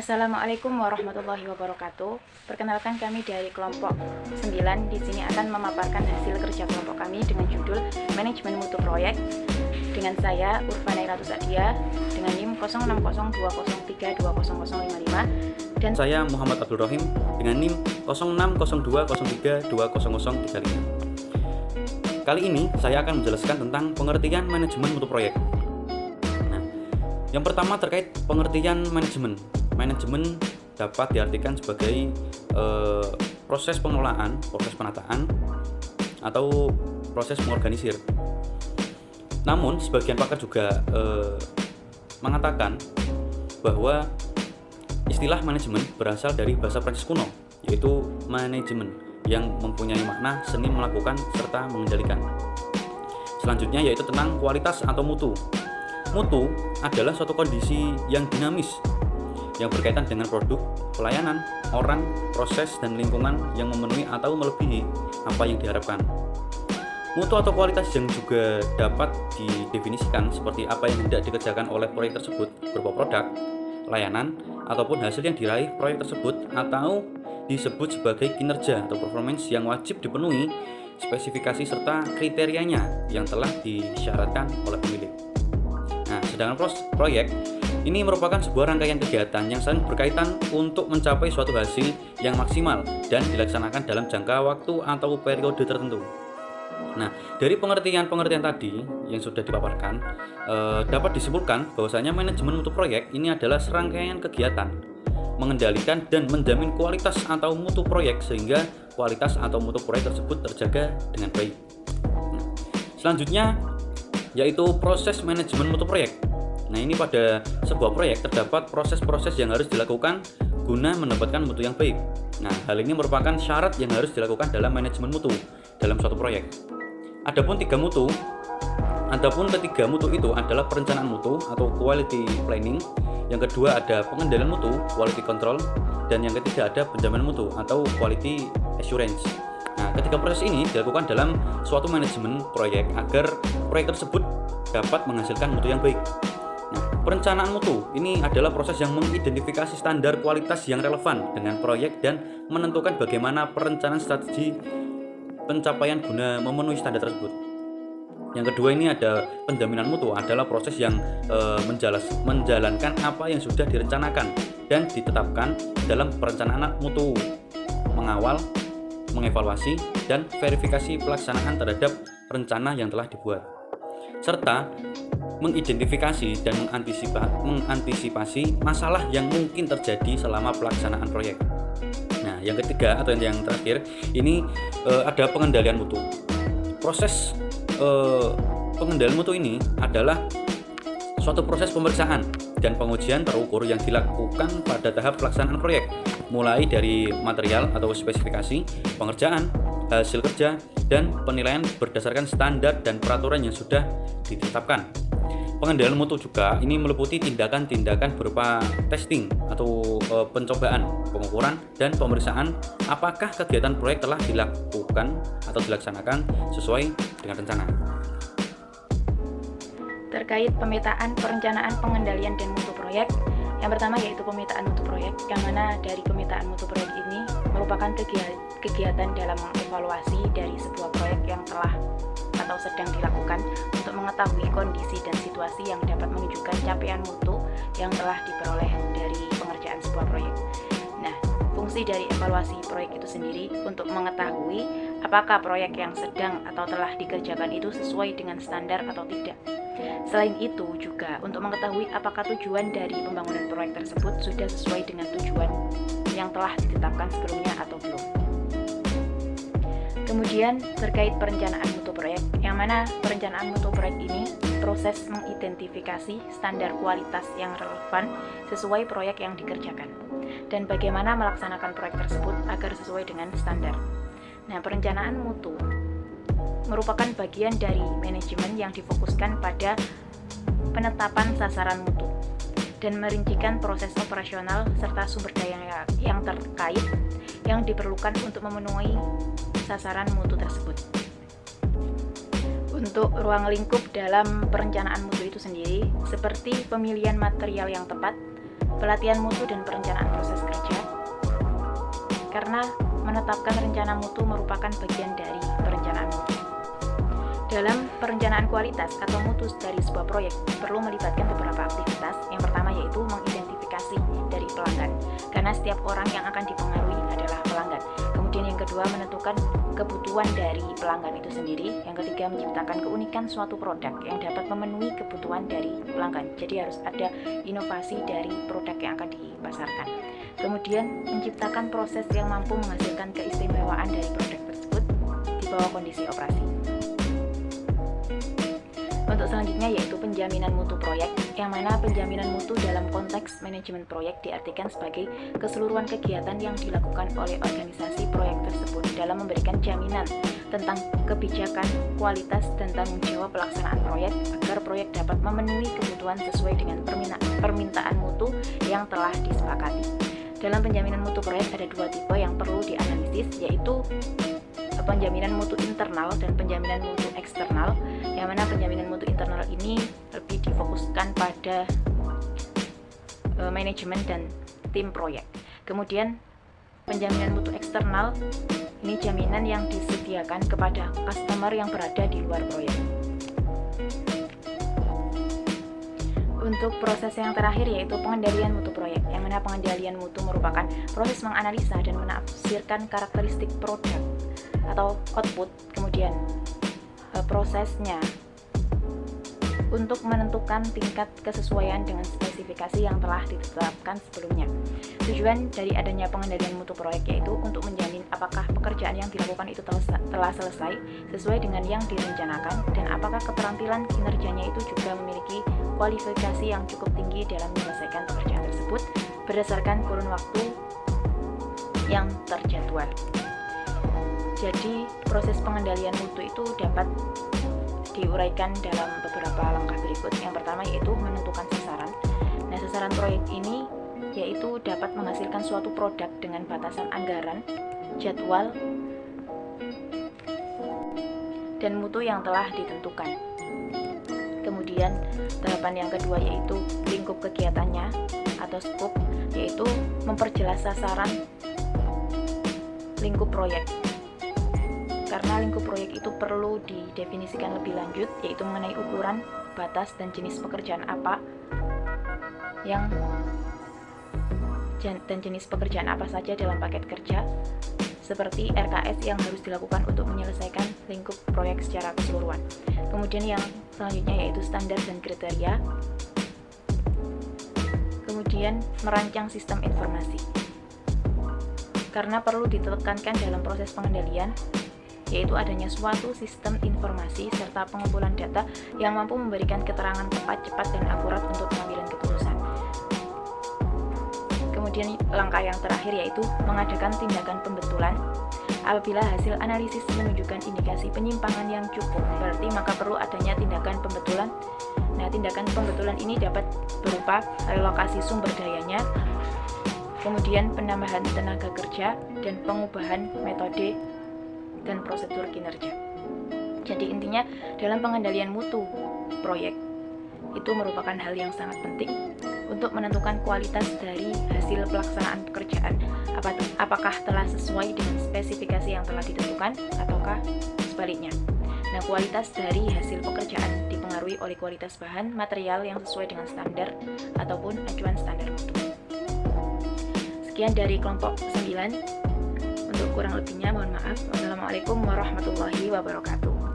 Assalamualaikum warahmatullahi wabarakatuh. Perkenalkan, kami dari kelompok 9 di sini akan memaparkan hasil kerja kelompok kami dengan judul Manajemen Mutu Proyek dengan saya Urfana Iratus Adia dengan NIM 060203200055 dan saya Muhammad Abdul Rohim dengan NIM 0602032035. Kali ini saya akan menjelaskan tentang pengertian manajemen mutu proyek. Yang pertama terkait pengertian manajemen. Manajemen dapat diartikan sebagai proses pengelolaan, proses penataan, atau proses mengorganisir. Namun sebagian pakar juga mengatakan bahwa istilah manajemen berasal dari bahasa Prancis kuno, yaitu manajemen, yang mempunyai makna seni melakukan serta mengendalikan. Selanjutnya yaitu tentang kualitas atau mutu. Mutu adalah suatu kondisi yang dinamis yang berkaitan dengan produk, pelayanan, orang, proses, dan lingkungan yang memenuhi atau melebihi apa yang diharapkan. Mutu atau kualitas yang juga dapat didefinisikan seperti apa yang hendak dikerjakan oleh proyek tersebut berupa produk, layanan, ataupun hasil yang diraih proyek tersebut, atau disebut sebagai kinerja atau performance yang wajib dipenuhi spesifikasi serta kriterianya yang telah disyaratkan oleh pemilik. Nah, sedangkan proyek ini merupakan sebuah rangkaian kegiatan yang saling berkaitan untuk mencapai suatu hasil yang maksimal dan dilaksanakan dalam jangka waktu atau periode tertentu. Nah, dari pengertian tadi yang sudah dipaparkan, dapat disimpulkan bahwasanya manajemen mutu proyek ini adalah serangkaian kegiatan mengendalikan dan menjamin kualitas atau mutu proyek sehingga kualitas atau mutu proyek tersebut terjaga dengan baik. Nah, selanjutnya yaitu proses manajemen mutu proyek. Nah, ini pada sebuah proyek terdapat proses-proses yang harus dilakukan guna mendapatkan mutu yang baik. Nah, hal ini merupakan syarat yang harus dilakukan dalam manajemen mutu dalam suatu proyek. Adapun ketiga mutu itu adalah perencanaan mutu atau quality planning. Yang kedua ada pengendalian mutu, quality control, dan yang ketiga ada penjaminan mutu atau quality assurance. Nah, ketiga proses ini dilakukan dalam suatu manajemen proyek agar proyek tersebut dapat menghasilkan mutu yang baik. Nah, perencanaan mutu ini adalah proses yang mengidentifikasi standar kualitas yang relevan dengan proyek dan menentukan bagaimana perencanaan strategi pencapaian guna memenuhi standar tersebut. Yang kedua ini ada penjaminan mutu, adalah proses yang menjalankan apa yang sudah direncanakan dan ditetapkan dalam perencanaan mutu, mengawal, mengevaluasi, dan verifikasi pelaksanaan terhadap rencana yang telah dibuat, serta mengidentifikasi dan mengantisipasi masalah yang mungkin terjadi selama pelaksanaan proyek. Nah, yang ketiga atau yang terakhir ini ada pengendalian mutu. Proses pengendalian mutu ini adalah suatu proses pemeriksaan dan pengujian terukur yang dilakukan pada tahap pelaksanaan proyek, mulai dari material atau spesifikasi, pengerjaan, hasil kerja, dan penilaian berdasarkan standar dan peraturan yang sudah ditetapkan. Pengendalian mutu juga ini meliputi tindakan-tindakan berupa testing atau pencobaan, pengukuran, dan pemeriksaan apakah kegiatan proyek telah dilakukan atau dilaksanakan sesuai dengan rencana. terkait pemetaan, perencanaan, pengendalian, dan mutu proyek. Yang pertama yaitu pemetaan mutu proyek, yang mana dari pemetaan mutu proyek ini merupakan kegiatan dalam mengevaluasi dari sebuah proyek yang telah atau sedang dilakukan untuk mengetahui kondisi dan situasi yang dapat menunjukkan capaian mutu yang telah diperoleh dari pengerjaan sebuah proyek. Nah, fungsi dari evaluasi proyek itu sendiri untuk mengetahui apakah proyek yang sedang atau telah dikerjakan itu sesuai dengan standar atau tidak. Selain itu juga untuk mengetahui apakah tujuan dari pembangunan proyek tersebut sudah sesuai dengan tujuan yang telah ditetapkan sebelumnya atau belum. Kemudian terkait perencanaan mutu proyek, yang mana perencanaan mutu proyek ini proses mengidentifikasi standar kualitas yang relevan sesuai proyek yang dikerjakan dan bagaimana melaksanakan proyek tersebut agar sesuai dengan standar. Nah, perencanaan mutu merupakan bagian dari manajemen yang difokuskan pada penetapan sasaran mutu dan merincikan proses operasional serta sumber daya yang terkait yang diperlukan untuk memenuhi sasaran mutu tersebut. Untuk ruang lingkup dalam perencanaan mutu itu sendiri, seperti pemilihan material yang tepat, pelatihan mutu dan perencanaan proses kerja, karena menetapkan rencana mutu merupakan bagian dari perencanaan mutu. Dalam perencanaan kualitas atau mutu dari sebuah proyek perlu melibatkan beberapa aktivitas. Yang pertama yaitu mengidentifikasi dari pelanggan, karena setiap orang yang akan dipengaruhi adalah pelanggan. Kemudian yang kedua, menentukan kebutuhan dari pelanggan itu sendiri. Yang ketiga, menciptakan keunikan suatu produk yang dapat memenuhi kebutuhan dari pelanggan. Jadi harus ada inovasi dari produk yang akan dipasarkan. Kemudian menciptakan proses yang mampu menghasilkan keistimewaan dari produk tersebut di bawah kondisi operasi. Untuk selanjutnya yaitu penjaminan mutu proyek, yang mana penjaminan mutu dalam konteks manajemen proyek diartikan sebagai keseluruhan kegiatan yang dilakukan oleh organisasi proyek tersebut dalam memberikan jaminan tentang kebijakan, kualitas, dan tanggung jawab pelaksanaan proyek agar proyek dapat memenuhi kebutuhan sesuai dengan permintaan mutu yang telah disepakati. Dalam penjaminan mutu proyek ada dua tipe yang perlu dianalisis, yaitu penjaminan mutu internal dan penjaminan mutu eksternal, yang mana penjaminan mutu internal ini lebih difokuskan pada manajemen dan tim proyek. Kemudian penjaminan mutu eksternal ini jaminan yang disediakan kepada customer yang berada di luar proyek. Untuk proses yang terakhir yaitu pengendalian mutu proyek, yang mana pengendalian mutu merupakan proses menganalisa dan menafsirkan karakteristik produk atau output, kemudian prosesnya untuk menentukan tingkat kesesuaian dengan spesifikasi yang telah ditetapkan sebelumnya. Tujuan dari adanya pengendalian mutu proyek yaitu untuk menjamin apakah pekerjaan yang dilakukan itu telah selesai sesuai dengan yang direncanakan, dan apakah keterampilan kinerjanya itu juga memiliki kualifikasi yang cukup tinggi dalam menyelesaikan pekerjaan tersebut berdasarkan kurun waktu yang terjadwal. Jadi proses pengendalian mutu itu dapat diuraikan dalam beberapa langkah berikut. Yang pertama yaitu menentukan sasaran. Nah, sasaran proyek ini yaitu dapat menghasilkan suatu produk dengan batasan anggaran, jadwal, dan mutu yang telah ditentukan. Kemudian tahapan yang kedua yaitu lingkup kegiatannya atau scope, yaitu memperjelas sasaran lingkup proyek. Karena lingkup proyek itu perlu didefinisikan lebih lanjut, yaitu mengenai ukuran, batas, dan jenis pekerjaan apa dan jenis pekerjaan apa saja dalam paket kerja, seperti RKS yang harus dilakukan untuk menyelesaikan lingkup proyek secara keseluruhan. Kemudian yang selanjutnya yaitu standar dan kriteria. Kemudian merancang sistem informasi. Karena perlu ditekankan dalam proses pengendalian yaitu adanya suatu sistem informasi serta pengumpulan data yang mampu memberikan keterangan tepat, cepat, dan akurat untuk pengambilan keputusan. Kemudian langkah yang terakhir yaitu mengadakan tindakan pembetulan. Apabila hasil analisis menunjukkan indikasi penyimpangan yang cukup, berarti maka perlu adanya tindakan pembetulan. Nah, tindakan pembetulan ini dapat berupa relokasi sumber dayanya, kemudian penambahan tenaga kerja, dan pengubahan metode dan prosedur kinerja. Jadi intinya dalam pengendalian mutu proyek itu merupakan hal yang sangat penting untuk menentukan kualitas dari hasil pelaksanaan pekerjaan, apakah telah sesuai dengan spesifikasi yang telah ditentukan ataukah sebaliknya. Nah, kualitas dari hasil pekerjaan dipengaruhi oleh kualitas bahan material yang sesuai dengan standar ataupun acuan standar mutu. Sekian dari kelompok 9. Untuk kurang lebihnya mohon maaf. Wassalamualaikum warahmatullahi wabarakatuh.